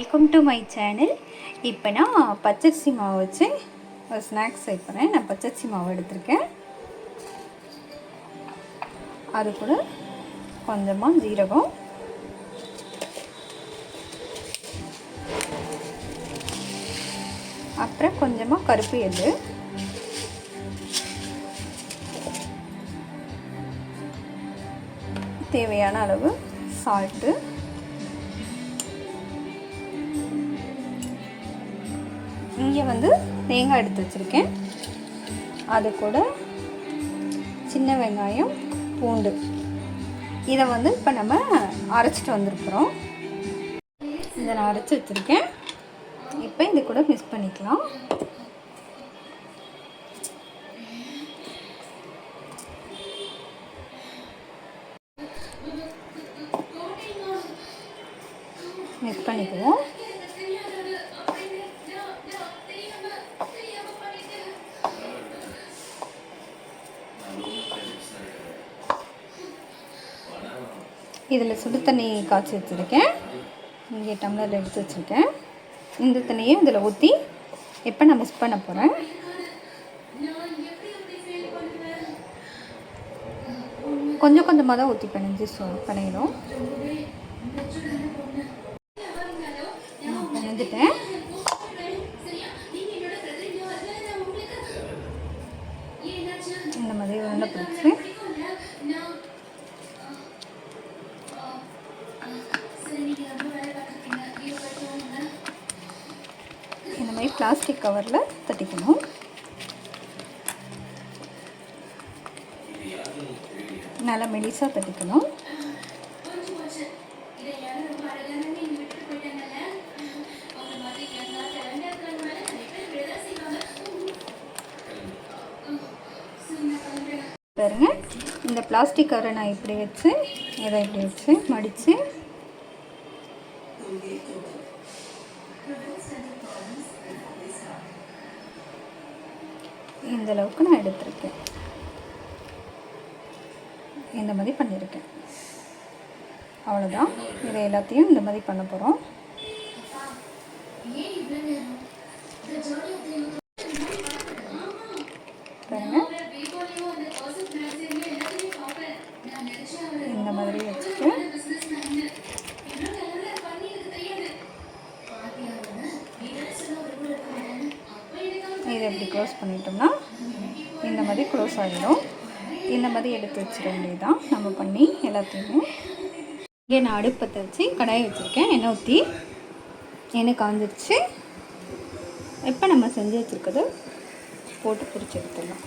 Welcome to my channel. இப்போ நான் பச்சரிசி மாவு வச்சு ஒரு ஸ்நாக்ஸ் செய்கிறேன். நான் பச்சரிசி மாவு எடுத்திருக்கேன். அது கூட கொஞ்சமாக ஜீரகம், அப்புறம் கொஞ்சமாக கருப்பு எள்ளு, தேவையான அளவு சால்ட்டு, இங்கே தேங்காய் எடுத்து வச்சுருக்கேன். அது கூட சின்ன வெங்காயம், பூண்டு, இதை இப்போ நம்ம அரைச்சிட்டு வந்துருக்குறோம். இதை நான் அரைச்சி வச்சுருக்கேன். இப்போ இது கூட மிக்ஸ் பண்ணிக்கலாம். மிக்ஸ் பண்ணிக்குவோம். இதில் சுடு தண்ணி காய்ச்சி வச்சுருக்கேன். இங்கே டம்ளர் எடுத்து வச்சுருக்கேன். இந்த தண்ணியை இதில் ஊற்றி இப்போ நான் மிக்ஸ் பண்ண போகிறேன். கொஞ்சம் கொஞ்சமாக தான் ஊற்றி பிணைஞ்சி பிணையிடும். பிணைஞ்சிட்டேன். இந்த மாதிரி உருண்டை பிடிச்சி இந்த மாதிரி பிளாஸ்டிக் கவரில் தட்டிக்கணும். நல்லா மெலிசாக தட்டிக்கணும். பாருங்க, இந்த பிளாஸ்டிக் கவரை நான் இப்படி வச்சு இதை இப்படி வச்சு மடித்து இந்த அளவுக்கு நான் எடுத்திருக்கேன். இந்த மாதிரி பண்ணியிருக்கேன். அவ்வளோதான். இதை எல்லாத்தையும் இந்த மாதிரி பண்ண போகிறோம். பாருங்க, இந்த மாதிரி வச்சுட்டு இதை எப்படி க்ளோஸ் பண்ணிட்டோம்னா இந்த மாதிரி க்ளோஸ் ஆகிடும். இந்த மாதிரி எடுத்து வச்சிட வேண்டியதுதான். நம்ம பண்ணி எல்லாத்தையுமே இங்கே நான் அடுப்பத்தை வச்சு கடாயை வச்சுருக்கேன். எண்ணெய் ஊற்றி எண்ணெய் காஞ்சிருச்சு. இப்போ நம்ம செஞ்சு வச்சுருக்கிறது போட்டு பிடிச்சி எடுத்துடலாம்.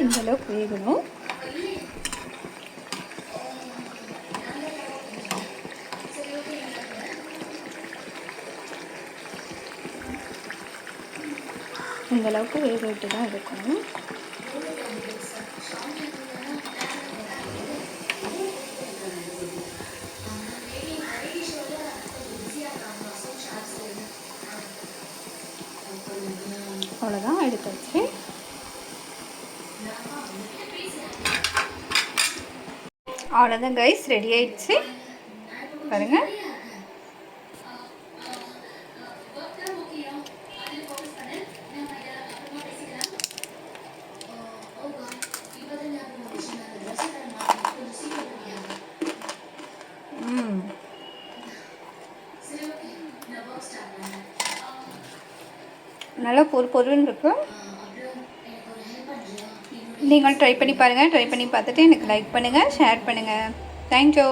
இந்த அளவுக்கு வேகணும். இந்த அளவுக்கு வேக விட்டு தான் எடுக்கணும். அவ்வளோதான், எடுத்தாச்சு. அவ்வளோதான் கைஸ், ரெடி ஆயிடுச்சு. பாருங்கள், நல்லா பொருன்னு இருக்கு. நீங்கள் ட்ரை பண்ணி பாருங்கள். ட்ரை பண்ணி பார்த்துட்டு எனக்கு லைக் பண்ணுங்கள், ஷேர் பண்ணுங்கள். தேங்க்யூ.